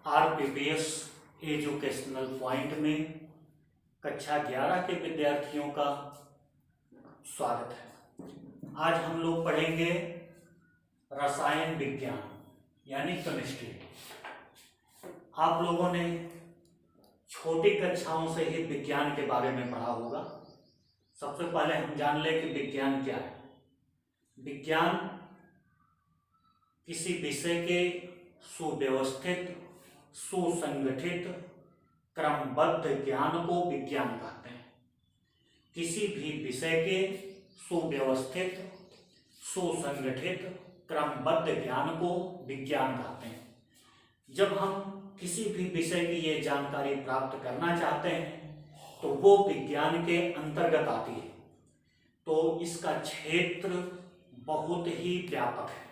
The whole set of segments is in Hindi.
आरपीपीएस एजुकेशनल पॉइंट में कक्षा 11 के विद्यार्थियों का स्वागत है। आज हम लोग पढ़ेंगे रसायन विज्ञान यानी केमिस्ट्री। आप लोगों ने छोटी कक्षाओं से ही विज्ञान के बारे में पढ़ा होगा। सबसे पहले हम जान लें कि विज्ञान क्या है। विज्ञान किसी विषय के सुव्यवस्थित, सुसंगठित, क्रमबद्ध ज्ञान को विज्ञान कहते हैं। किसी भी विषय के सुव्यवस्थित, सुसंगठित, क्रमबद्ध ज्ञान को विज्ञान कहते हैं। जब हम किसी भी विषय की ये जानकारी प्राप्त करना चाहते हैं तो वो विज्ञान के अंतर्गत आती है। तो इसका क्षेत्र बहुत ही व्यापक है,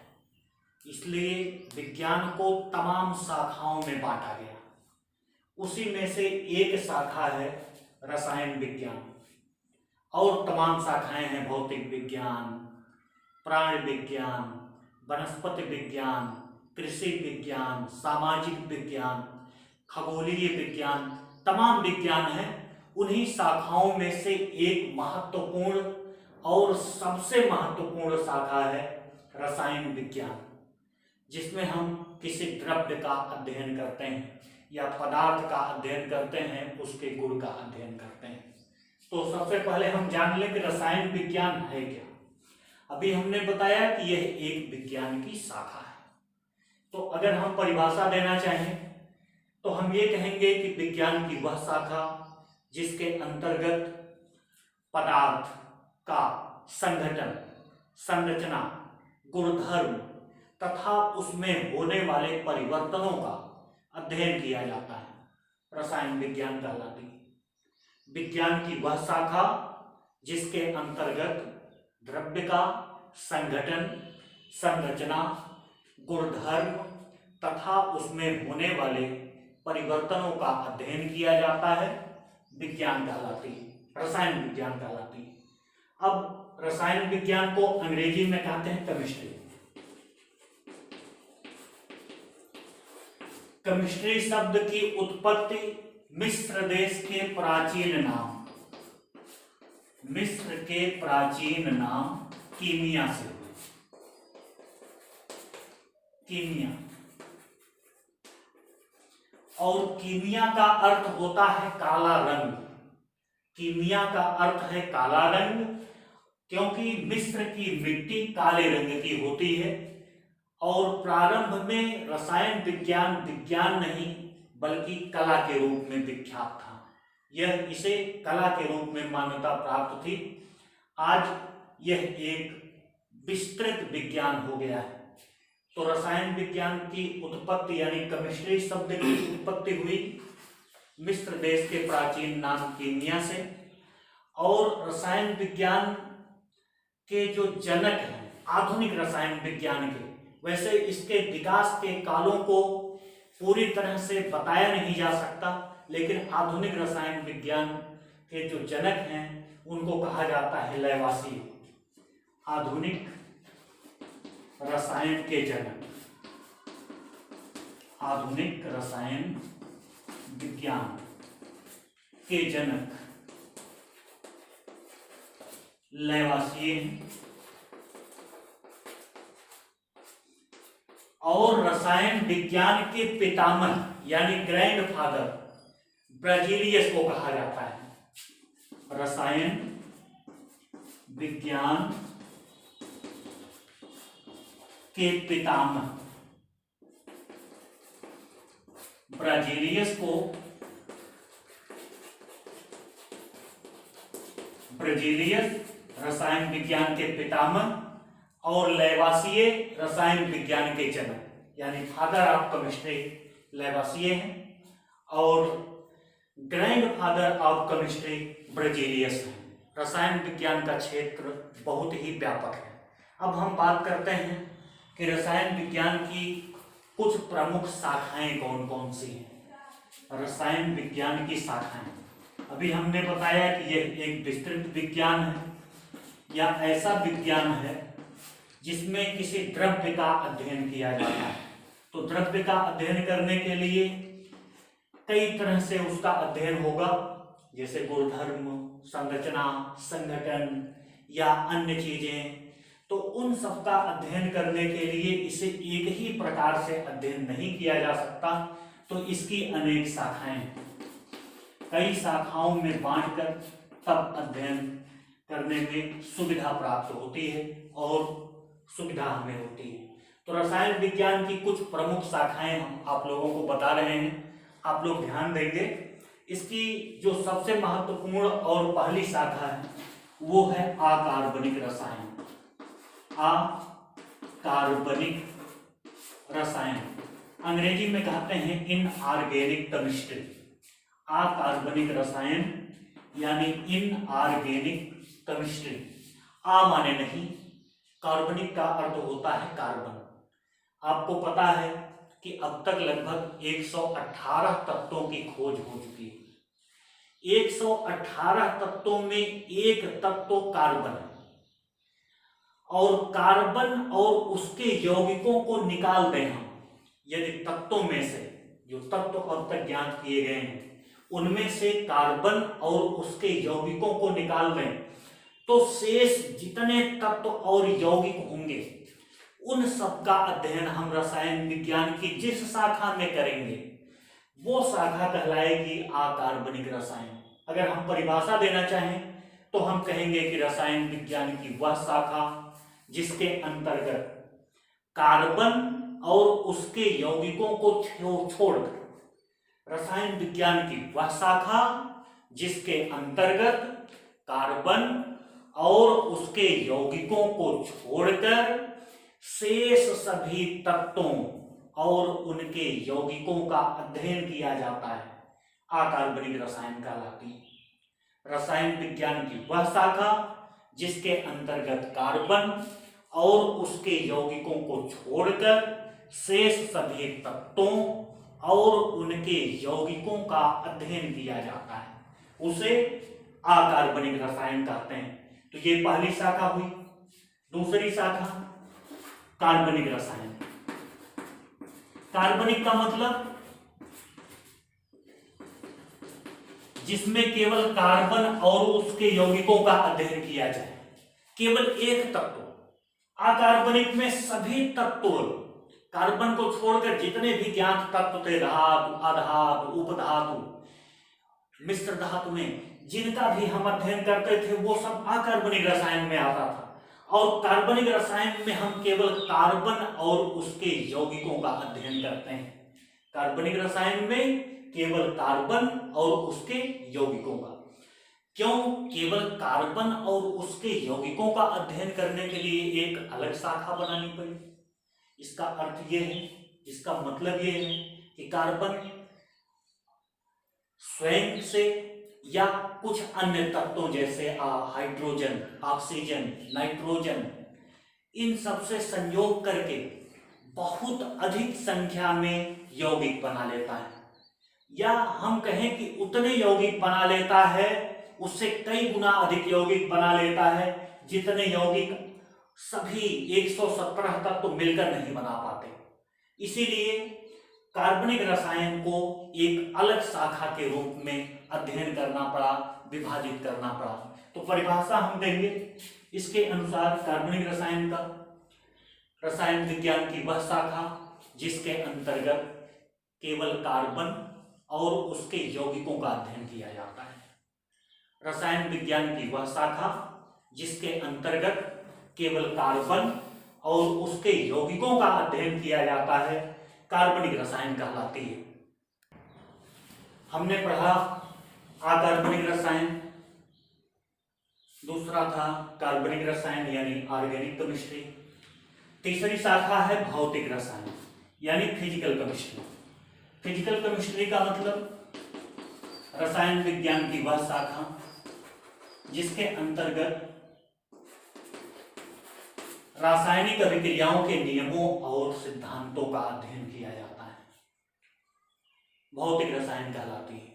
इसलिए विज्ञान को तमाम शाखाओं में बांटा गया। उसी में से एक शाखा है रसायन विज्ञान, और तमाम शाखाएं हैं भौतिक विज्ञान, प्राण विज्ञान, वनस्पति विज्ञान, कृषि विज्ञान, सामाजिक विज्ञान, खगोलीय विज्ञान, तमाम विज्ञान हैं। उन्हीं शाखाओं में से एक महत्वपूर्ण और सबसे महत्वपूर्ण शाखा है रसायन विज्ञान, जिसमें हम किसी द्रव्य का अध्ययन करते हैं या पदार्थ का अध्ययन करते हैं, उसके गुण का अध्ययन करते हैं। तो सबसे पहले हम जान लें कि रसायन विज्ञान है क्या। अभी हमने बताया कि यह एक विज्ञान की शाखा है। तो अगर हम परिभाषा देना चाहें तो हम ये कहेंगे कि विज्ञान की वह शाखा जिसके अंतर्गत पदार्थ का संगठन, संरचना, गुणधर्म तथा उसमें होने वाले परिवर्तनों का अध्ययन किया जाता है, रसायन विज्ञान कहलाती है। विज्ञान की वह शाखा जिसके अंतर्गत द्रव्य का संगठन, संरचना, गुणधर्म तथा उसमें होने वाले परिवर्तनों का अध्ययन किया जाता है, विज्ञान कहलाती है, रसायन विज्ञान कहलाती है। अब रसायन विज्ञान को अंग्रेजी में कहते हैं केमिस्ट्री। केमिस्ट्री शब्द की उत्पत्ति मिस्र देश के प्राचीन नाम, मिस्र के प्राचीन नाम कीमिया से हुई। कीमिया, और कीमिया का अर्थ होता है काला रंग। कीमिया का अर्थ है काला रंग, क्योंकि मिस्र की मिट्टी काले रंग की होती है। और प्रारंभ में रसायन विज्ञान विज्ञान नहीं बल्कि कला के रूप में विख्यात था। यह इसे कला के रूप में मान्यता प्राप्त थी। आज यह एक विस्तृत विज्ञान हो गया है। तो रसायन विज्ञान की उत्पत्ति यानी केमिस्ट्री शब्द की उत्पत्ति हुई मिस्र देश के प्राचीन नाम कीमिया से। और रसायन विज्ञान के जो जनक हैं आधुनिक रसायन विज्ञान के, वैसे इसके विकास के कालों को पूरी तरह से बताया नहीं जा सकता, लेकिन आधुनिक रसायन विज्ञान के जो जनक हैं उनको कहा जाता है लैवासी। आधुनिक रसायन के जनक, आधुनिक रसायन विज्ञान के जनक लैवासिए हैं। और रसायन विज्ञान के पितामह यानी ग्रैंडफादर ब्राजीलियस को कहा जाता है। रसायन विज्ञान के पितामह ब्राजीलियस को ब्राजीलियस रसायन विज्ञान के पितामह और लैवासिए रसायन विज्ञान के जनक यानी फादर ऑफ केमिस्ट्री लैवासिए हैं, और ग्रैंडफादर ऑफ केमिस्ट्री ब्राजीलियस हैं। रसायन विज्ञान का क्षेत्र बहुत ही व्यापक है। अब हम बात करते हैं कि रसायन विज्ञान की कुछ प्रमुख शाखाएं कौन कौन सी हैं। रसायन विज्ञान की शाखाएं, अभी हमने बताया कि यह एक विस्तृत विज्ञान है या ऐसा विज्ञान है जिसमें किसी द्रव्य का अध्ययन किया जाता है। तो द्रव्य का अध्ययन करने के लिए कई तरह से उसका अध्ययन होगा, जैसे गुणधर्म, संरचना, संगठन या अन्य चीजें। तो उन सब का अध्ययन करने के लिए इसे एक ही प्रकार से अध्ययन नहीं किया जा सकता, तो इसकी अनेक शाखाएं, कई शाखाओं में बांटकर तब अध्ययन करने में सुविधा प्राप्त होती है और सुविधा हमें होती है। तो रसायन विज्ञान की कुछ प्रमुख शाखाएं हम आप लोगों को बता रहे हैं, आप लोग ध्यान देंगे। इसकी जो सबसे महत्वपूर्ण और पहली शाखा है वो है अकार्बनिक रसायन। अकार्बनिक रसायन अंग्रेजी में कहते हैं इनऑर्गेनिक केमिस्ट्री। अकार्बनिक रसायन यानी इनऑर्गेनिक केमिस्ट्री। आ माने नहीं, कार्बनिक का अर्थ होता है कार्बन। आपको पता है कि अब तक लगभग 118 तत्वों की खोज हो चुकी है। 118 तत्वों में एक तत्व कार्बन है, और कार्बन और उसके यौगिकों को निकाल दें हम, यदि तत्वों में से जो तत्व अब तक ज्ञात किए गए हैं उनमें से कार्बन और उसके यौगिकों को निकाल दें, तो शेष जितने तत्व और यौगिक होंगे उन सब का अध्ययन हम रसायन विज्ञान की जिस शाखा में करेंगे वो शाखा कहलाएगी अकार्बनिक रसायन। अगर हम परिभाषा देना चाहें तो हम कहेंगे कि रसायन विज्ञान की वह शाखा जिसके अंतर्गत कार्बन और उसके यौगिकों को छोड़कर, रसायन विज्ञान की वह शाखा जिसके अंतर्गत कार्बन और उसके यौगिकों को छोड़कर शेष सभी तत्वों और उनके यौगिकों का अध्ययन किया जाता है, अकार्बनिक रसायन कहलाती है। रसायन विज्ञान की वह शाखा जिसके अंतर्गत कार्बन और उसके यौगिकों को छोड़कर शेष सभी तत्वों और उनके यौगिकों का अध्ययन किया जाता है, उसे अकार्बनिक रसायन कहते हैं। तो ये पहली शाखा हुई। दूसरी शाखा कार्बनिक रसायन। कार्बनिक का मतलब जिसमें केवल कार्बन और उसके यौगिकों का अध्ययन किया जाए, केवल एक तत्व। अकार्बनिक में सभी तत्व, कार्बन को छोड़कर जितने भी ज्ञात तत्व थे, धातु, अधातु, उपधातु, मिश्र धातु में जिनका भी हम अध्ययन करते थे वो सब अकार्बनिक रसायन में आता था। और कार्बनिक रसायन में हम केवल कार्बन और उसके यौगिकों का अध्ययन करते हैं। कार्बनिक रसायन में केवल कार्बन और उसके यौगिकों का। क्यों केवल कार्बन और उसके यौगिकों का अध्ययन करने के लिए एक अलग शाखा बनानी पड़ी? इसका अर्थ ये है, इसका मतलब ये है कि कार्बन स्वयं से या कुछ अन्य तत्वों जैसे हाइड्रोजन, ऑक्सीजन, नाइट्रोजन, इन सब से संयोग करके बहुत अधिक संख्या में यौगिक बना लेता है, या हम कहें कि उतने यौगिक बना लेता है, उससे कई गुना अधिक यौगिक बना लेता है जितने यौगिक सभी 117 तत्व मिलकर नहीं बना पाते। इसीलिए कार्बनिक रसायन को एक अलग शाखा के रूप में अध्ययन करना पड़ा, विभाजित करना पड़ा। तो परिभाषा हम देंगे इसके अनुसार, कार्बनिक रसायन का रसायन विज्ञान की वह शाखा जिसके अंतर्गत केवल कार्बन और उसके यौगिकों का अध्ययन किया जाता है। रसायन विज्ञान की वह शाखा जिसके अंतर्गत केवल कार्बन और उसके यौगिकों का अध्ययन किया जाता है, कार्बनिक रसायन कहलाती है। हमने पढ़ा अकार्बनिक रसायन, दूसरा था कार्बनिक रसायन यानी ऑर्गेनिक केमिस्ट्री। तीसरी शाखा है भौतिक रसायन यानी फिजिकल केमिस्ट्री। फिजिकल केमिस्ट्री का मतलब रसायन विज्ञान की वह शाखा जिसके अंतर्गत रासायनिक अभिक्रियाओं के नियमों और सिद्धांतों का अध्ययन किया जाता है, भौतिक रसायन कहलाती है।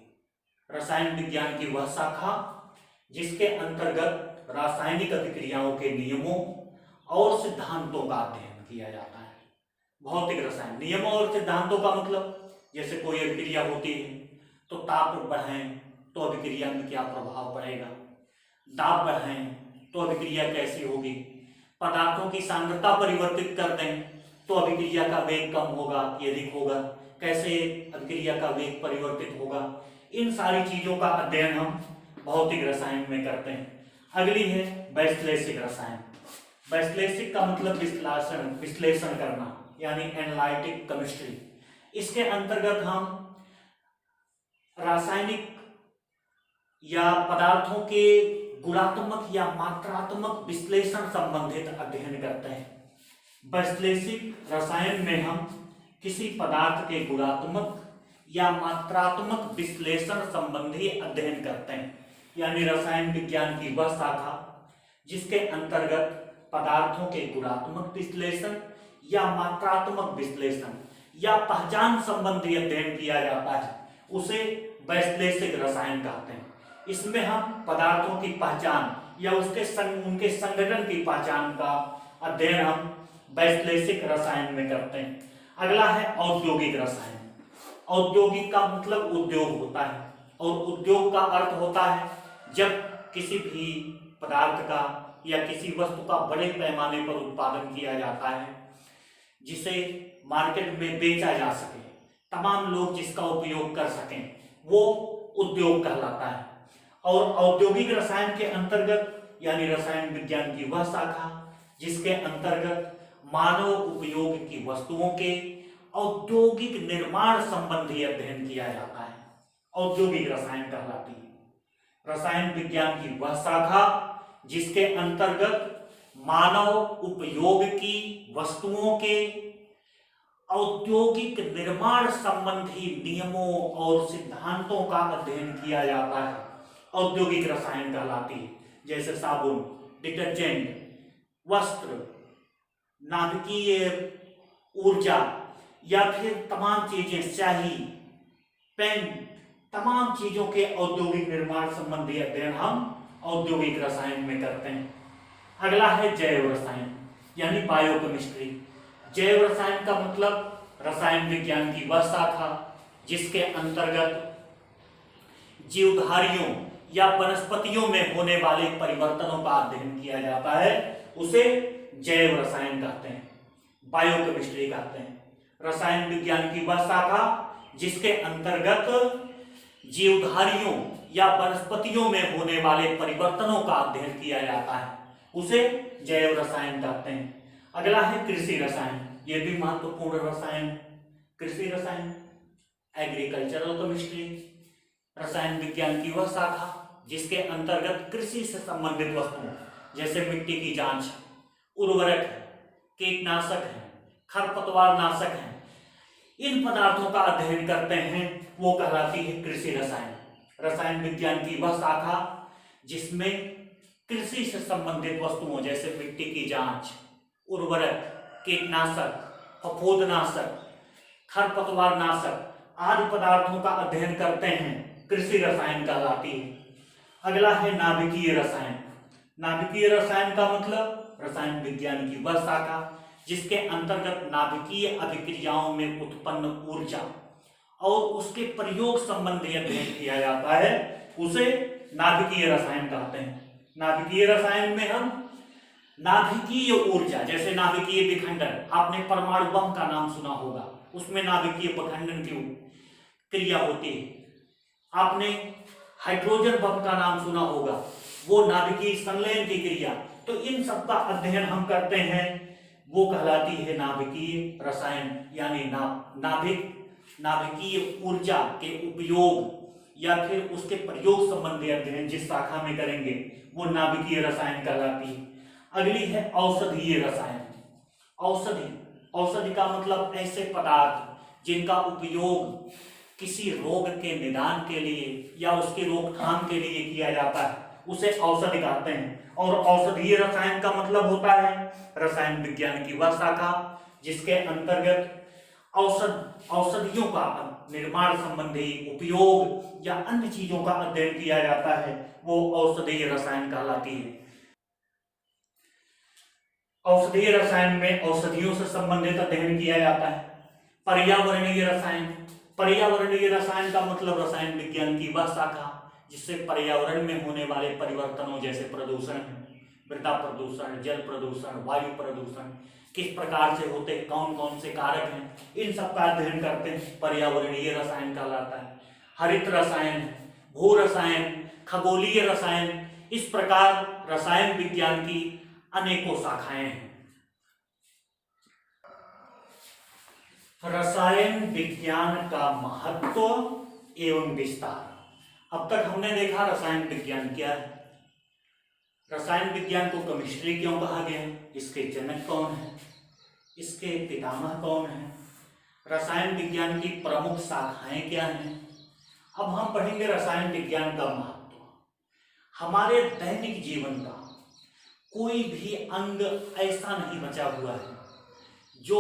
रसायन विज्ञान की वह शाखा जिसके अंतर्गत रासायनिक अभिक्रियाओं के नियमों और सिद्धांतों का अध्ययन किया जाता है, भौतिक रसायन। नियमों और सिद्धांतों का मतलब, जैसे कोई अभिक्रिया होती है तो ताप बढ़ाएं तो अभिक्रिया में क्या प्रभाव पड़ेगा, दाब बढ़ाएं तो अभिक्रिया कैसी होगी, पदार्थों की सांद्रता परिवर्तित कर दें तो अभिक्रिया का वेग कम होगा या अधिक होगा, कैसे अभिक्रिया का वेग परिवर्तित होगा। इन सारी चीजों का अध्ययन हम भौतिक रसायन में करते हैं। अगली है वैश्लेषिक रसायन। वैश्लेषिक का मतलब विश्लेषण करना, यानी एनालिटिक केमिस्ट्री। इसके अंतर्गत हम रासायनिक या पदार्थों के गुणात्मक या मात्रात्मक विश्लेषण संबंधित अध्ययन करते हैं। वैश्लेषिक रसायन में हम किसी पदार्थ के गुणात्मक या मात्रात्मक विश्लेषण संबंधी अध्ययन करते हैं, यानी रसायन विज्ञान की वह शाखा जिसके अंतर्गत पदार्थों के गुणात्मक विश्लेषण या मात्रात्मक विश्लेषण या पहचान संबंधी अध्ययन किया जाता है, उसे वैश्लेषिक रसायन कहते हैं। इसमें हम पदार्थों की पहचान या उनके संगठन की पहचान का अध्ययन हम वैश्लेषिक रसायन में करते हैं। अगला है औद्योगिक रसायन। औद्योगिक का मतलब उद्योग होता है, और उद्योग का अर्थ होता है जब किसी भी पदार्थ का या किसी वस्तु का बड़े पैमाने पर उत्पादन किया जाता है जिसे मार्केट में बेचा जा सके, तमाम लोग जिसका उपयोग कर सकें, वो उद्योग कहलाता है। और औद्योगिक रसायन के अंतर्गत, यानी रसायन विज्ञान की वह शाखा जिसके अंतर्गत मानव उपयोग की वस्तुओं के औद्योगिक निर्माण संबंधी अध्ययन किया जाता है, औद्योगिक रसायन कहलाती है। रसायन विज्ञान की वह शाखा जिसके अंतर्गत मानव उपयोग की वस्तुओं के औद्योगिक निर्माण संबंधी नियमों और सिद्धांतों का अध्ययन किया जाता है, औद्योगिक रसायन कहलाती है। जैसे साबुन, डिटर्जेंट, वस्त्र, नाभिकीय ऊर्जा या फिर तमाम चीजें, स्याही, पेन, तमाम चीजों के औद्योगिक निर्माण संबंधी अध्ययन हम औद्योगिक रसायन में करते हैं। अगला है जैव रसायन, यानी बायोकेमिस्ट्री। जैव रसायन का मतलब रसायन विज्ञान की वह शाखा जिसके अंतर्गत जीवधारियों या वनस्पतियों में होने वाले परिवर्तनों का अध्ययन किया जाता है, उसे जैव रसायन कहते हैं, बायोकेमिस्ट्री कहते हैं। रसायन विज्ञान की वह शाखा जिसके अंतर्गत जीवधारियों या वनस्पतियों में होने वाले परिवर्तनों का अध्ययन किया जाता है, उसे जैव रसायन कहते हैं। अगला है कृषि रसायन, यह भी महत्वपूर्ण रसायन। कृषि रसायन, एग्रीकल्चरल केमिस्ट्री, रसायन विज्ञान की वह शाखा जिसके अंतर्गत कृषि से संबंधित वस्तुओं जैसे मिट्टी की जांच, उर्वरक है, कीटनाशक है, खरपतवार नाशक है, इन पदार्थों का अध्ययन करते हैं, वो कहलाती है कृषि रसायन। रसायन विज्ञान की वह शाखा जिसमें कृषि से संबंधित वस्तुओं जैसे मिट्टी की जांच, उर्वरक, कीटनाशक, फफूंदनाशक, खरपतवार नाशक आदि पदार्थों का अध्ययन करते हैं, कृषि रसायन कहलाती है। अगला है नाभिकीय रसायन। नाभिकीय रसायन का मतलब रसायन विज्ञान की वह शाखा जिसके अंतर्गत नाभिकीय अभिक्रियाओं में उत्पन्न ऊर्जा और उसके प्रयोग संबंधी अध्ययन किया जाता है, उसे नाभिकीय रसायन कहते हैं। नाभिकीय रसायन में हम नाभिकीय ऊर्जा, जैसे नाभिकीय विखंडन, आपने परमाणु बम का नाम सुना होगा, उसमें नाभिकीय विखंडन की क्रिया होती है। आपने हाइड्रोजन बम का नाम सुना होगा, वो नाभिकीय संलयन की क्रिया। तो इन सब का अध्ययन हम करते हैं, वो कहलाती है नाभिकीय रसायन, यानी नाभिकीय ऊर्जा के उपयोग या फिर उसके प्रयोग संबंधी अध्ययन जिस शाखा में करेंगे वो नाभिकीय रसायन कहलाती है। अगली है औषधीय रसायन। औषधि का मतलब ऐसे पदार्थ जिनका उपयोग किसी रोग के निदान के लिए या उसकी रोकथाम के लिए किया जाता है, उसे औषधि कहते हैं। और औषधीय रसायन का मतलब होता है रसायन विज्ञान की वह शाखा जिसके अंतर्गत औषधियों का निर्माण संबंधी उपयोग या अन्य चीजों का अध्ययन किया जाता है, वो औषधीय रसायन कहलाती है। औषधीय रसायन में औषधियों से संबंधित अध्ययन किया जाता है। पर्यावरणीय रसायन, पर्यावरणीय रसायन का मतलब रसायन विज्ञान की वह शाखा जिससे पर्यावरण में होने वाले परिवर्तनों जैसे प्रदूषण, मृदा प्रदूषण, जल प्रदूषण, वायु प्रदूषण किस प्रकार से होते हैं, कौन कौन से कारक हैं, इन सब का अध्ययन करते हैं, पर्यावरणीय रसायन कहलाता है। हरित रसायन, भू रसायन, खगोलीय रसायन, इस प्रकार रसायन विज्ञान की अनेकों शाखाएं हैं। रसायन विज्ञान का महत्व एवं विस्तार। अब तक हमने देखा रसायन विज्ञान क्या है, रसायन विज्ञान को केमिस्ट्री क्यों कहा गया, इसके जनक कौन है, इसके पितामह कौन है, रसायन विज्ञान की प्रमुख शाखाएं क्या हैं। अब हम पढ़ेंगे रसायन विज्ञान का महत्व। हमारे दैनिक जीवन का कोई भी अंग ऐसा नहीं बचा हुआ है जो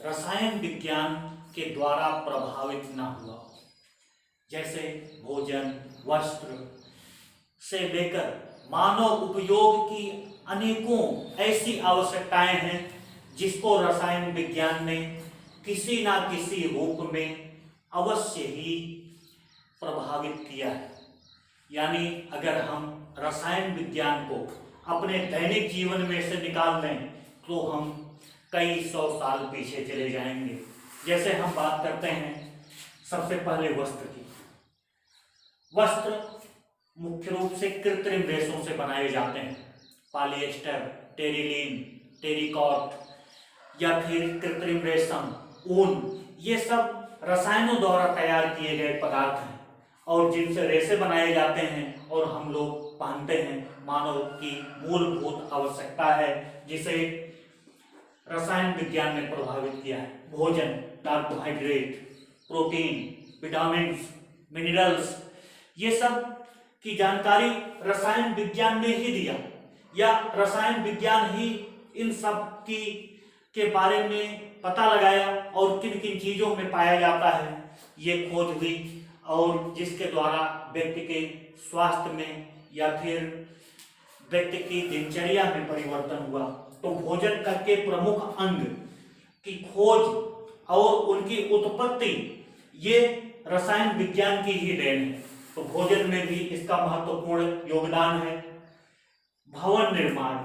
रसायन विज्ञान के द्वारा प्रभावित ना हुआ। जैसे भोजन, वस्त्र से लेकर मानव उपयोग की अनेकों ऐसी आवश्यकताएं हैं जिसको रसायन विज्ञान ने किसी ना किसी रूप में अवश्य ही प्रभावित किया है। यानी अगर हम रसायन विज्ञान को अपने दैनिक जीवन में से निकाल लें तो हम कई सौ साल पीछे चले जाएंगे। जैसे हम बात करते हैं सबसे पहले वस्त्र की। वस्त्र मुख्य रूप से कृत्रिम रेशों से बनाए जाते हैं, पॉलिएस्टर, टेरिलीन, टेरिकॉट या फिर कृत्रिम रेशम, ऊन, ये सब रसायनों द्वारा तैयार किए गए पदार्थ हैं और जिनसे रेशे बनाए जाते हैं और हम लोग पहनते हैं। मानव की मूलभूत आवश्यकता है जिसे रसायन विज्ञान ने प्रभावित किया है। भोजन, कार्बोहाइड्रेट, प्रोटीन, विटामिन, मिनरल्स, ये सब की जानकारी रसायन विज्ञान ने ही दिया या रसायन विज्ञान ही इन सब की के बारे में पता लगाया और किन किन चीजों में पाया जाता है ये खोज हुई और जिसके द्वारा व्यक्ति के स्वास्थ्य में या फिर व्यक्ति की दिनचर्या में परिवर्तन हुआ। तो भोजन करके प्रमुख अंग की खोज और उनकी उत्पत्ति ये रसायन विज्ञान की ही देन है। तो भोजन में भी इसका महत्वपूर्ण योगदान है। भवन निर्माण,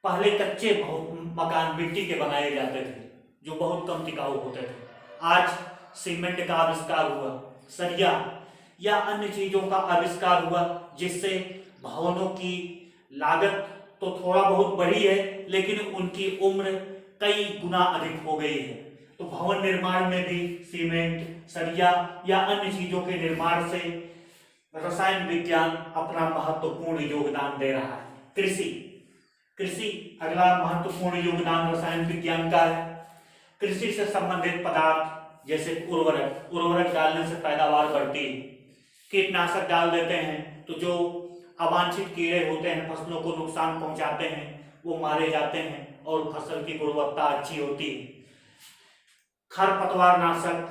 पहले कच्चे मकान मिट्टी के बनाए जाते थे जो बहुत कम टिकाऊ होते थे। आज सीमेंट का आविष्कार हुआ, सरिया या अन्य चीजों का आविष्कार हुआ जिससे भवनों की लागत तो थोड़ा बहुत बढ़ी है लेकिन उनकी उम्र कई गुना अधिक हो गई है। तो भवन निर्माण में भी सीमेंट, सरिया या अन्य चीजों के निर्माण से रसायन विज्ञान अपना महत्वपूर्ण योगदान दे रहा है। कृषि, कृषि अगला महत्वपूर्ण योगदान रसायन विज्ञान का है। कृषि से संबंधित पदार्थ जैसे उर्वरक, उर्वरक डालने से पैदावार बढ़ती है। कीटनाशक डाल देते हैं तो जो अवांछित कीड़े होते हैं फसलों को नुकसान पहुंचाते हैं वो मारे जाते हैं और फसल की गुणवत्ता अच्छी होती है। खरपतवार नाशक,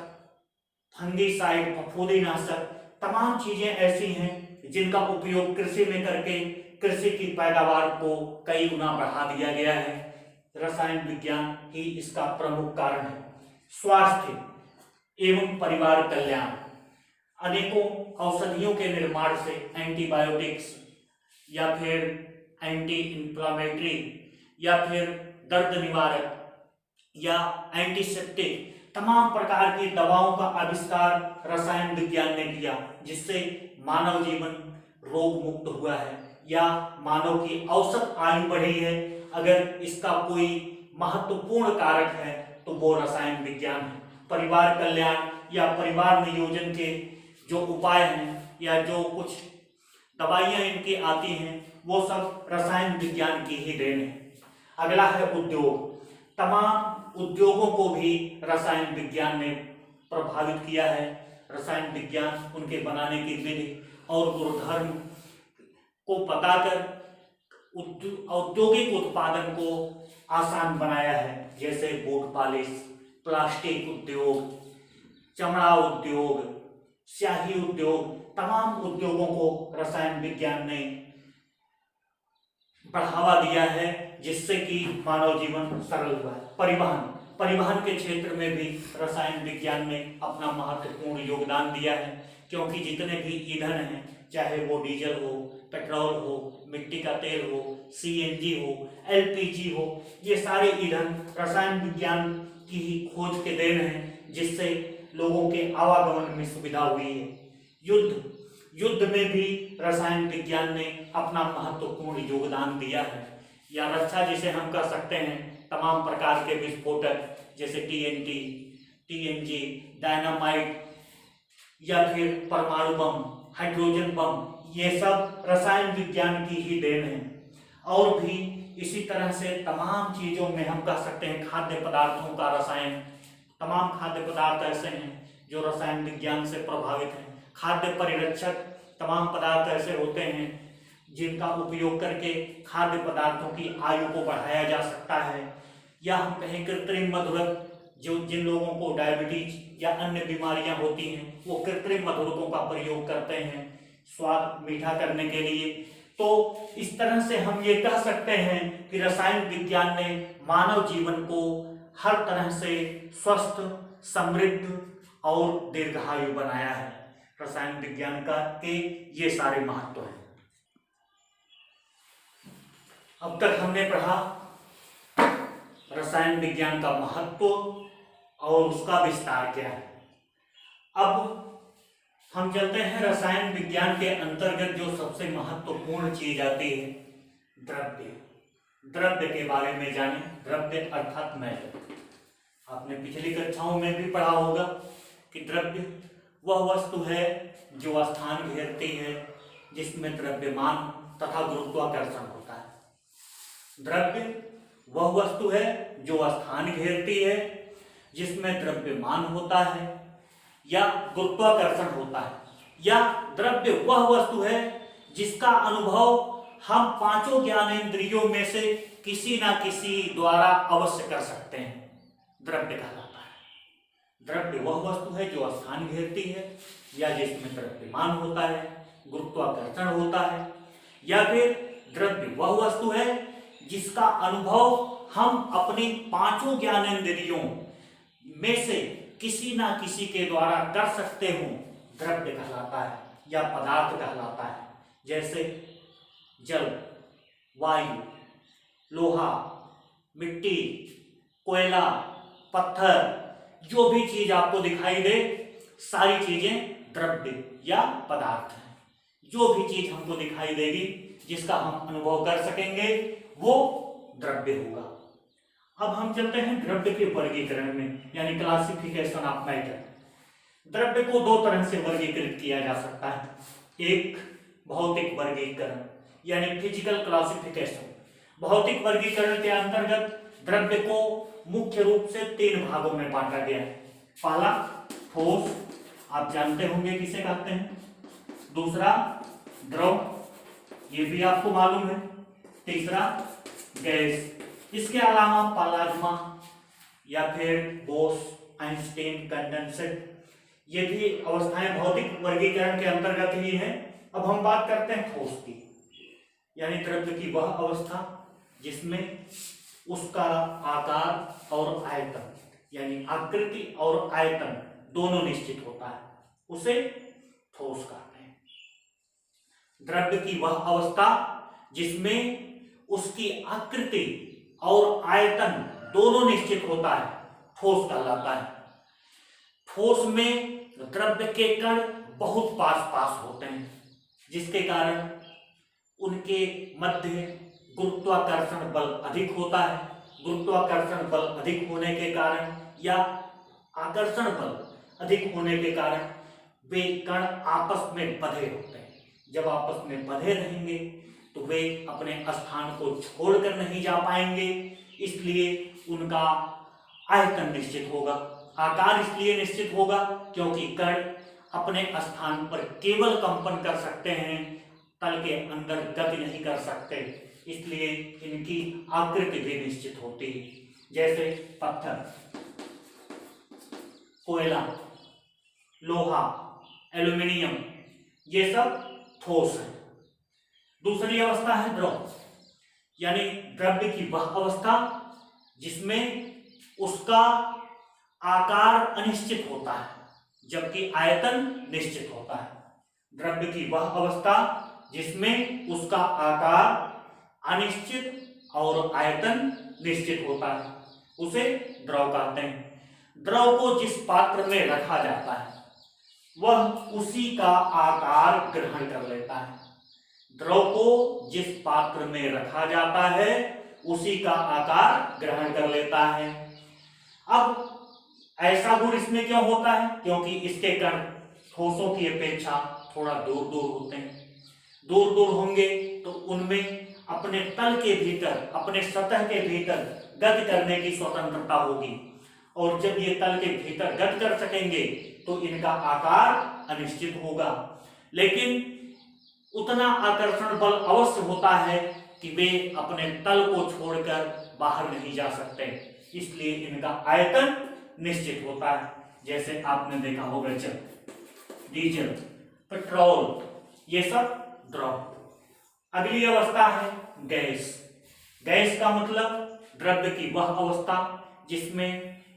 फंगीसाइड, फफूंदीनाशक, तमाम चीजें ऐसी हैं जिनका उपयोग कृषि में करके कृषि की पैदावार को कई गुना बढ़ा दिया गया है। रसायन विज्ञान ही इसका प्रमुख कारण है। स्वास्थ्य एवं परिवार कल्याण, अनेकों औषधियों के निर्माण से एंटीबायोटिक्स या फिर एंटी इंफ्लेमेटरी या फिर दर्द निवारक या एंटीसेप्टिक तमाम प्रकार की दवाओं का आविष्कार रसायन विज्ञान ने किया जिससे मानव जीवन रोग मुक्त हुआ है या मानव की औसत आयु बढ़ी है। अगर इसका कोई महत्वपूर्ण कारक है तो वो रसायन विज्ञान है। परिवार कल्याण या परिवार नियोजन के जो उपाय हैं या जो कुछ दवाइयां इनकी आती हैं वो सब रसायन विज्ञान की ही देन है। अगला है उद्योग। तमाम उद्योगों को भी रसायन विज्ञान ने प्रभावित किया है। रसायन विज्ञान उनके बनाने की विधि और गुणधर्म को बताकर औद्योगिक उत्पादन को आसान बनाया है। जैसे बूट पॉलिश, प्लास्टिक उद्योग, चमड़ा उद्योग, स्याही उद्योग, तमाम उद्योगों को रसायन विज्ञान ने बढ़ावा दिया है, जिससे कि मानव जीवन सरल हुआ है। परिवहन के क्षेत्र में भी रसायन विज्ञान ने अपना महत्वपूर्ण योगदान दिया है, क्योंकि जितने भी ईंधन हैं, चाहे वो डीजल हो, पेट्रोल हो, मिट्टी का तेल हो, सीएनजी हो, एलपीजी हो, ये सारे ईंधन रसायन विज्ञान की ही खोज के देन हैं, जिससे लोगों के आवागमन में सुविधा हुई है। युद्ध में भी रसायन विज्ञान ने अपना महत्वपूर्ण योगदान दिया है। या रक्षा जिसे हम कर सकते हैं, तमाम प्रकार के विस्फोटक जैसे टीएनटी, टीएनजी, डायनामाइट या फिर परमाणु बम, हाइड्रोजन बम, ये सब रसायन विज्ञान की ही देन है। और भी इसी तरह से तमाम चीजों में हम कह सकते हैं, खाद्य पदार्थों का रसायन, तमाम खाद्य पदार्थ ऐसे हैं जो रसायन विज्ञान से प्रभावित हैं। खाद्य परिरक्षक तमाम पदार्थ ऐसे होते हैं जिनका उपयोग करके खाद्य पदार्थों की आयु को बढ़ाया जा सकता है। या हम कहें कृत्रिम मधुरक, जो जिन लोगों को डायबिटीज या अन्य बीमारियां होती हैं, वो कृत्रिम मधुरकों का प्रयोग करते हैं स्वाद मीठा करने के लिए। तो इस तरह से हम ये कह सकते हैं कि रसायन विज्ञान ने मानव जीवन को हर तरह से स्वस्थ, समृद्ध और दीर्घायु बनाया है। रसायन विज्ञान का के ये सारे महत्व हैं। अब तक हमने पढ़ा रसायन विज्ञान का महत्व और उसका विस्तार क्या है। अब हम चलते हैं रसायन विज्ञान के अंतर्गत जो सबसे महत्वपूर्ण चीज आती है, द्रव्य के बारे में जाने। द्रव्य अर्थात मैटर। आपने पिछली कक्षाओं में भी पढ़ा होगा कि द्रव्य वह वस्तु है जो स्थान घेरती है, जिसमें द्रव्यमान तथा गुरुत्वाकर्षण होता है। द्रव्य वह वस्तु है जो स्थान घेरती है, जिसमें द्रव्यमान होता है या गुरुत्वाकर्षण होता है। या द्रव्य वह वस्तु है जिसका अनुभव हम पांचों ज्ञानेंद्रियों में से किसी ना किसी द्वारा अवश्य कर सकते हैं, द्रव्य कहलाता है। द्रव्य वह वस्तु है जो स्थान घेरती है, या जिसमें द्रव्यमान होता है, गुरुत्वाकर्षण होता है। या फिर द्रव्य वह वस्तु है जिसका अनुभव हम अपनी पांचों ज्ञानेंद्रियों में से किसी ना किसी के द्वारा कर सकते हो, द्रव्य कहलाता है या पदार्थ कहलाता है। जैसे जल, वायु, लोहा, मिट्टी, कोयला, पत्थर, जो भी चीज आपको दिखाई दे, सारी चीजें द्रव्य या पदार्थ हैं। जो भी चीज हमको दिखाई देगी, जिसका हम अनुभव कर सकेंगे, वो द्रव्य होगा। अब हम चलते हैं द्रव्य के वर्गीकरण में, यानी क्लासिफिकेशन ऑफ मैटर। द्रव्य को दो तरह से वर्गीकृत किया जा सकता है। एक भौतिक वर्गीकरण यानी फिजिकल क्लासिफिकेशन। भौतिक वर्गीकरण के अंतर्गत द्रव्य को मुख्य रूप से तीन भागों में बांटा गया है। पहला ठोस, आप जानते होंगे किसे कहते हैं। दूसरा द्रव, ये भी आपको मालूम है। तीसरा गैस। इसके अलावा प्लाज्मा या फिर बोस, आइंस्टीन, कंडेंसेट, ये भी अवस्थाएं भौतिक वर्गीकरण के अंतर्गत ही है। अब हम बात करते हैं ठोस की, यानी द्रव्य की वह अवस्था जिसमें उसका आकार और आयतन, यानी आकृति और आयतन दोनों निश्चित होता है, उसे ठोस कहते हैं। द्रव्य की वह अवस्था जिसमें उसकी आकृति और आयतन दोनों निश्चित होता है, ठोस कहलाता है। ठोस में द्रव्य के कण बहुत पास पास होते हैं, जिसके कारण उनके मध्य गुरुत्वाकर्षण बल अधिक होता है। गुरुत्वाकर्षण बल अधिक होने के कारण या आकर्षण बल अधिक होने के कारण वे कण आपस में बंधे होते हैं। जब आपस में बंधे रहेंगे तो वे अपने स्थान को छोड़कर नहीं जा पाएंगे, इसलिए उनका आयतन निश्चित होगा। आकार इसलिए निश्चित होगा क्योंकि कण अपने स्थान पर केवल कंपन कर सकते हैं, तल के अंदर गति नहीं कर सकते, इसलिए इनकी आकृति भी निश्चित होती है। जैसे पत्थर, कोयला, लोहा, एल्यूमिनियम, ये सब ठोस है। दूसरी अवस्था है द्रव। यानी द्रव्य की वह अवस्था जिसमें उसका आकार अनिश्चित होता है जबकि आयतन निश्चित होता है। द्रव्य की वह अवस्था जिसमें उसका आकार अनिश्चित और आयतन निश्चित होता है उसे द्रव कहते हैं। द्रव को जिस पात्र में रखा जाता है वह उसी का आकार ग्रहण कर लेता है। द्रव को जिस पात्र में रखा जाता है उसी का आकार ग्रहण कर लेता है। अब ऐसा गुण इसमें क्यों होता है? क्योंकि इसके कण ठोसों की अपेक्षा थोड़ा दूर दूर होते हैं। दूर दूर होंगे तो उनमें अपने तल के भीतर, अपने सतह के भीतर गति करने की स्वतंत्रता होगी और जब ये तल के भीतर गति कर सकेंगे तो इनका आकार अनिश्चित होगा। लेकिन उतना आकर्षण बल अवश्य होता है कि वे अपने तल को छोड़कर बाहर नहीं जा सकते, इसलिए इनका आयतन निश्चित होता है। जैसे आपने देखा होगा जल, डीजल, पेट्रोल, ये सब द्रव। अगली अवस्था है गैस। गैस का मतलब द्रव्य की वह अवस्था जिसमें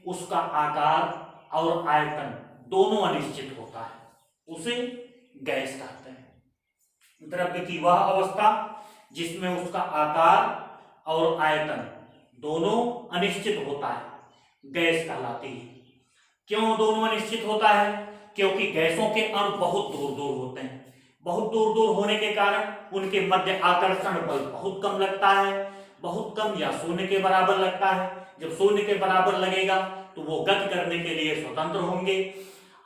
उसका आकार और आयतन दोनों अनिश्चित होता है, उसे गैस कहते हैं। द्रव्य की वह अवस्था जिसमें उसका आकार और आयतन दोनों अनिश्चित होता है गैस कहलाती है। क्यों दोनों अनिश्चित होता है? क्योंकि गैसों के अणु बहुत दूर दूर होते हैं। बहुत दूर दूर होने के कारण उनके मध्य आकर्षण बल बहुत कम लगता है, बहुत कम या शून्य के बराबर लगता है। जब शून्य के बराबर लगेगा तो वो गति करने के लिए स्वतंत्र होंगे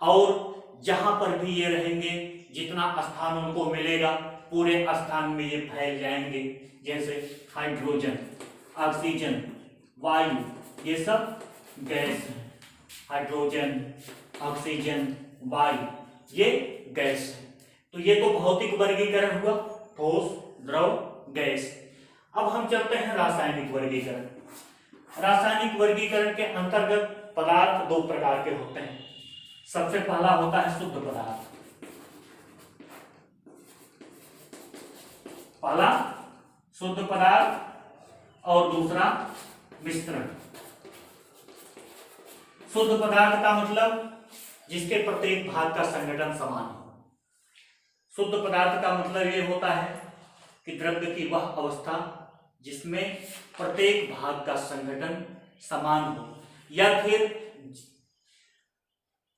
और जहां पर भी ये रहेंगे, जितना स्थान उनको मिलेगा पूरे स्थान में ये फैल जाएंगे। जैसे हाइड्रोजन, ऑक्सीजन, वायु, ये सब गैस है। हाइड्रोजन, ऑक्सीजन, वायु, ये गैस है। तो ये तो भौतिक वर्गीकरण हुआ, ठोस, द्रव, गैस। अब हम चलते हैं रासायनिक वर्गीकरण। रासायनिक वर्गीकरण के अंतर्गत पदार्थ दो प्रकार के होते हैं। सबसे पहला होता है शुद्ध पदार्थ। पहला शुद्ध पदार्थ और दूसरा मिश्रण। शुद्ध पदार्थ का मतलब जिसके प्रत्येक भाग का संगठन समान हो। शुद्ध पदार्थ का मतलब यह होता है कि द्रव्य की वह अवस्था जिसमें प्रत्येक भाग का संगठन समान हो, या फिर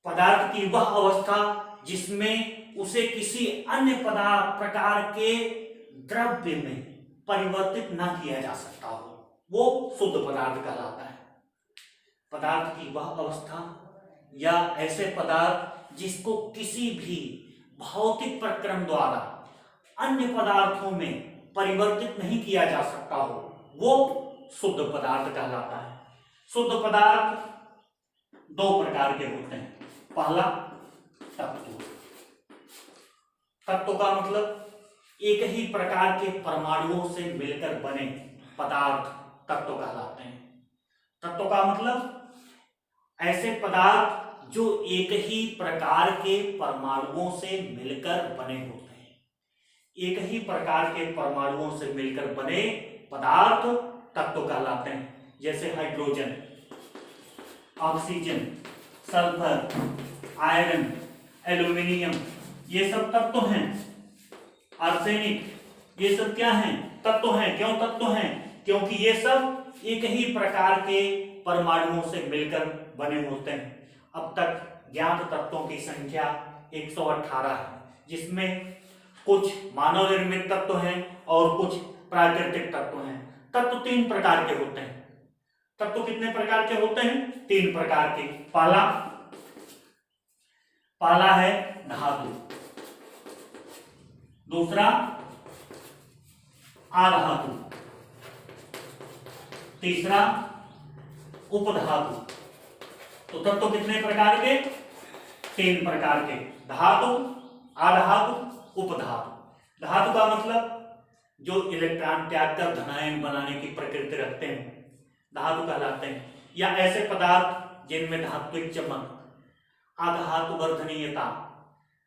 पदार्थ की वह अवस्था जिसमें उसे किसी अन्य प्रकार के द्रव्य में परिवर्तित न किया जा सकता हो, वो शुद्ध पदार्थ कहलाता है। पदार्थ की वह अवस्था या ऐसे पदार्थ जिसको किसी भी भौतिक प्रक्रम द्वारा अन्य पदार्थों में परिवर्तित नहीं किया जा सकता हो, वो शुद्ध पदार्थ कहलाता है। शुद्ध पदार्थ दो प्रकार के होते हैं। पहला तत्व। तत्व का मतलब एक ही प्रकार के परमाणुओं से मिलकर बने पदार्थ तत्व कहलाते हैं। तत्व का मतलब ऐसे पदार्थ जो एक ही प्रकार के परमाणुओं से मिलकर बने होते हैं। एक ही प्रकार के परमाणुओं से मिलकर बने पदार्थ तत्व कहलाते हैं। जैसे hydrogen, oxygen, sulphur, iron, aluminium, ये सब तत्व हैं। आर्सेनिक, ये सब क्या हैं? तत्व हैं। क्यों तत्व हैं? क्योंकि ये सब एक ही प्रकार के परमाणुओं से मिलकर बने होते हैं। अब तक ज्ञात तत्वों की संख्या 118 है, जिसमें कुछ मानव निर्मित तत्व हैं और कुछ प्राकृतिक तत्व हैं। तत्व तीन प्रकार के होते हैं। तत्व कितने प्रकार के होते हैं? तीन प्रकार के। पहला है धातु, दूसरा आधातु, तीसरा उपधातु। तो तत्व कितने प्रकार के? तीन प्रकार के। धातु, आधातु, उपधातु। धातु का मतलब जो इलेक्ट्रॉन त्याग कर धनायन बनाने की प्रकृति रखते हैं, धातु कहलाते हैं। या ऐसे पदार्थ जिनमें धात्विक चमक, आधातु वर्धनीयता,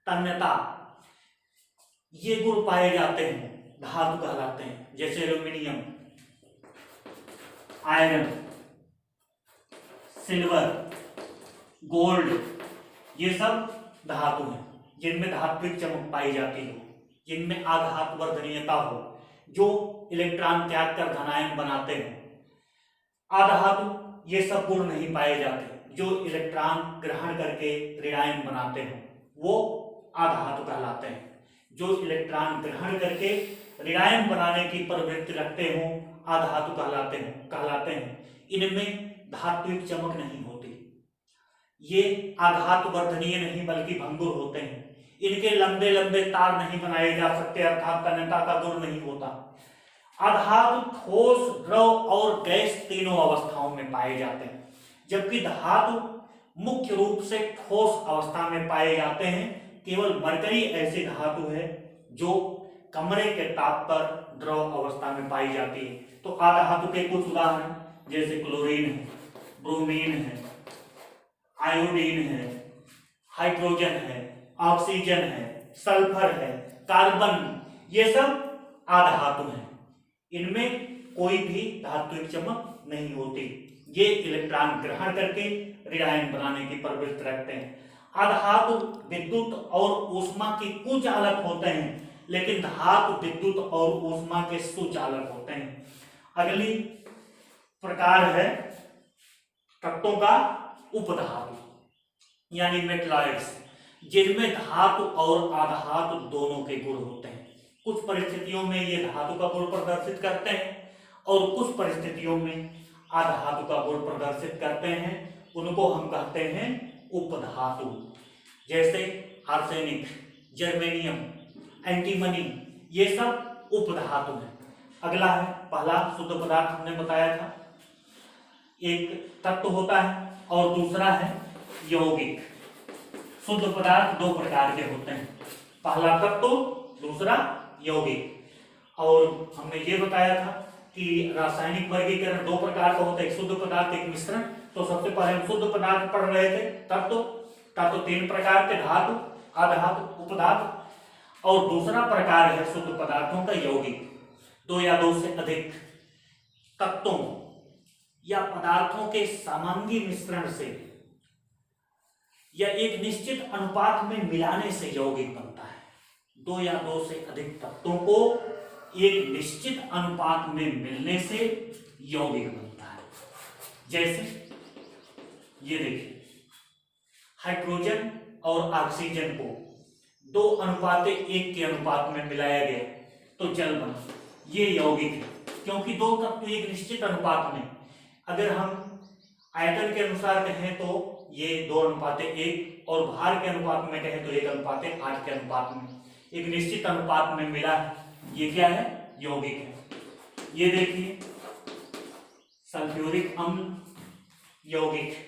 तन्यता, ये गुण पाए जाते हैं, धातु कहलाते हैं। जैसे एल्यूमिनियम, आयरन, सिल्वर, गोल्ड, ये सब धातु हैं जिनमें धात्विक चमक पाई जाती हो, जिनमें आघात वर्धनीयता हो, जो इलेक्ट्रॉन त्याग कर धनायन बनाते हो। अधातु ये सब गुण नहीं पाए जाते, जो इलेक्ट्रॉन ग्रहण करके ऋणायन बनाते हो वो अधातु कहलाते हैं। जो इलेक्ट्रॉन ग्रहण करके ऋणायन बनाने की प्रवृत्ति रखते हो अधातु कहलाते हैं। इनमें धात्विक चमक नहीं होती, ये आघात वर्धनीय नहीं बल्कि भंगुर होते हैं। इनके लंबे लंबे तार नहीं बनाए जा सकते, अर्थात तन्यता का गुण नहीं होता। अधातु ठोस, द्रव और गैस तीनों अवस्थाओं में पाए जाते हैं, जबकि धातु मुख्य रूप से ठोस अवस्था में पाए जाते हैं। केवल मरकरी ऐसी धातु है जो कमरे के ताप पर द्रव अवस्था में पाई जाती है। तो अधातु के कुछ उदाहरण जैसे क्लोरीन है, ब्रोमीन है, आयोडीन है, हाइड्रोजन है, ऑक्सीजन है, सल्फर है, कार्बन, ये सब अधातु हैं। इनमें कोई भी धात्विक चमक नहीं होती, ये इलेक्ट्रॉन ग्रहण करके ऋणायन बनाने की प्रवृत्ति रखते हैं। अधातु विद्युत और ऊष्मा के कुचालक होते हैं, लेकिन धातु विद्युत और ऊष्मा के सुचालक होते हैं। अगली प्रकार है तत्वों का उपधातु यानी मेटलॉइड्स, जिनमें धातु और अधातु दोनों के गुण होते हैं। कुछ परिस्थितियों में ये धातु का गुण प्रदर्शित करते हैं और कुछ परिस्थितियों में अधातु का गुण प्रदर्शित करते हैं, उनको हम कहते हैं उपधातु। जैसे आर्सेनिक, जर्मेनियम, एंटीमनी, ये सब उपधातु हैं। अगला है, पहला शुद्ध पदार्थ हमने बताया था, एक तत्व होता है और दूसरा है यौगिक। शुद्ध पदार्थ दो प्रकार के होते हैं, पहला तत्व, दूसरा यौगिक। और हमने ये बताया था कि रासायनिक वर्गीकरण दो प्रकार का होता है, एक शुद्ध पदार्थ, एक मिश्रण। तो सबसे पहले हम शुद्ध पदार्थ पढ़ रहे थे, तत्व तीन प्रकार के, धातु, अधातु, उपधातु। और दूसरा प्रकार है शुद्ध पदार्थों का यौगिक, दो या दो से अधिक तत्वों या पदार्थों के समांगी मिश्रण से या एक निश्चित अनुपात में मिलाने से यौगिक बनता है। दो या दो से अधिक तत्वों को एक निश्चित अनुपात में मिलने से यौगिक बनता है। जैसे ये देखिए, हाइड्रोजन और ऑक्सीजन को 2:1 के अनुपात में मिलाया गया तो जल बना, ये यौगिक है। क्योंकि दो तत्व एक निश्चित अनुपात में, अगर हम आयतन के अनुसार कहें तो ये 2:1 और भार के अनुपात में कहें तो 1:8 के अनुपात में, एक निश्चित अनुपात में मिला है, ये क्या है, यौगिक है। ये देखिए, सल्फ्यूरिक अम्ल यौगिक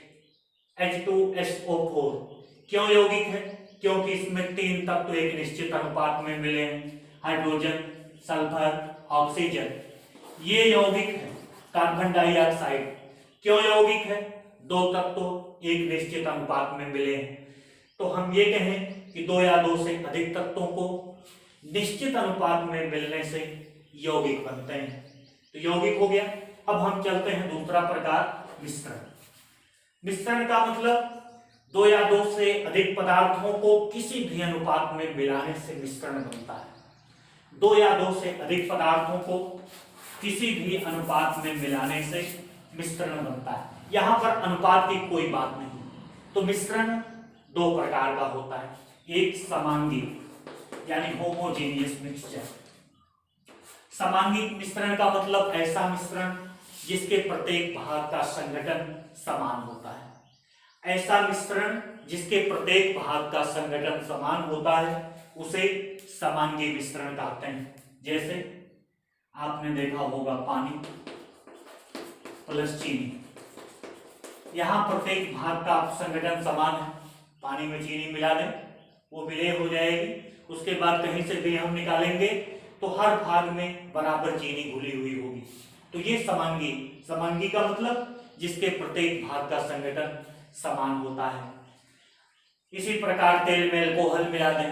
H2SO4, क्यों यौगिक है? क्योंकि इसमें तीन तत्व एक निश्चित अनुपात में मिले हैं, हाइड्रोजन, सल्फर, ऑक्सीजन, ये यौगिक है। कार्बन डाइऑक्साइड क्यों यौगिक है? दो तत्व एक निश्चित अनुपात में मिले हैं। तो हम ये कहें कि दो या दो से अधिक तत्वों को निश्चित अनुपात में मिलने से यौगिक बनते हैं, तो यौगिक हो गया। अब हम चलते हैं दूसरा प्रकार, मिश्रण। मिश्रण का मतलब दो या दो से अधिक पदार्थों को किसी भी अनुपात में मिलाने से मिश्रण बनता है। दो या दो से अधिक पदार्थों को किसी भी अनुपात में मिलाने से मिश्रण बनता है। यहाँ पर अनुपात की कोई बात नहीं। तो मिश्रण दो प्रकार का होता है, एक समांगी यानी होमोजेनियस मिक्सचर। समांगी मिश्रण का मतलब ऐसा मिश्रण जिसके प्रत्येक भाग का संगठन समान होता है। ऐसा मिश्रण जिसके प्रत्येक भाग का संगठन समान होता है उसे समांगी मिश्रण कहते हैं। जैसे आपने देखा होगा, पानी प्लस चीनी, यहाँ प्रत्येक भाग का संगठन समान है। पानी में चीनी मिला दें, वो विलय हो जाएगी। उसके बाद कहीं से भी हम निकालेंगे तो हर भाग में बराबर चीनी घुली हुई होगी। तो ये समांगी। समांगी का मतलब जिसके प्रत्येक भाग का संगठन समान होता है। इसी प्रकार तेल में अल्कोहल मिला दें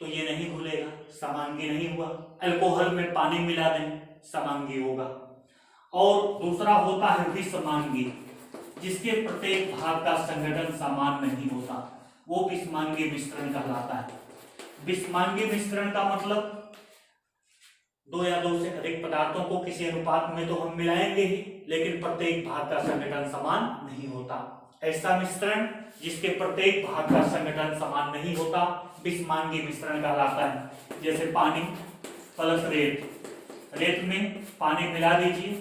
तो ये नहीं घुलेगा, समांगी नहीं हुआ। अल्कोहल में पानी मिला दें, समांगी होगा। और दूसरा होता है विषमांगी, जिसके प्रत्येक भाग का संगठन समान नहीं होता, वो विषमांगी मिश्रण कहलाता है। विषमांगी मिश्रण का मतलब दो या दो से अधिक पदार्थों को किसी अनुपात में तो हम मिलाएंगे ही, लेकिन प्रत्येक भाग का संगठन समान नहीं होता। ऐसा मिश्रण जिसके प्रत्येक भाग का संगठन समान नहीं होता विषमांगी मिश्रण कहलाता है। जैसे पानी प्लस रेत, रेत में पानी मिला दीजिए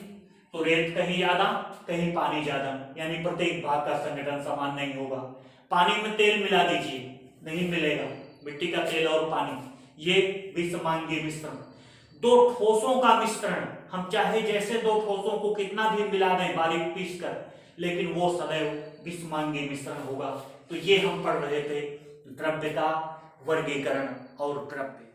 तो रेत कहीं ज्यादा कहीं पानी ज्यादा, यानी प्रत्येक भाग का संगठन समान नहीं होगा। पानी में तेल मिला दीजिए, नहीं मिलेगा, मिट्टी का तेल और पानी, ये विषमांगी मिश्रण। दो ठोसों का मिश्रण, हम चाहे जैसे दो ठोसों को कितना भी मिला दें बारीक पीस कर, लेकिन वो सदैव विषमांगी मिश्रण होगा। तो ये हम पढ़ रहे थे द्रव्य का वर्गीकरण और द्रव्य।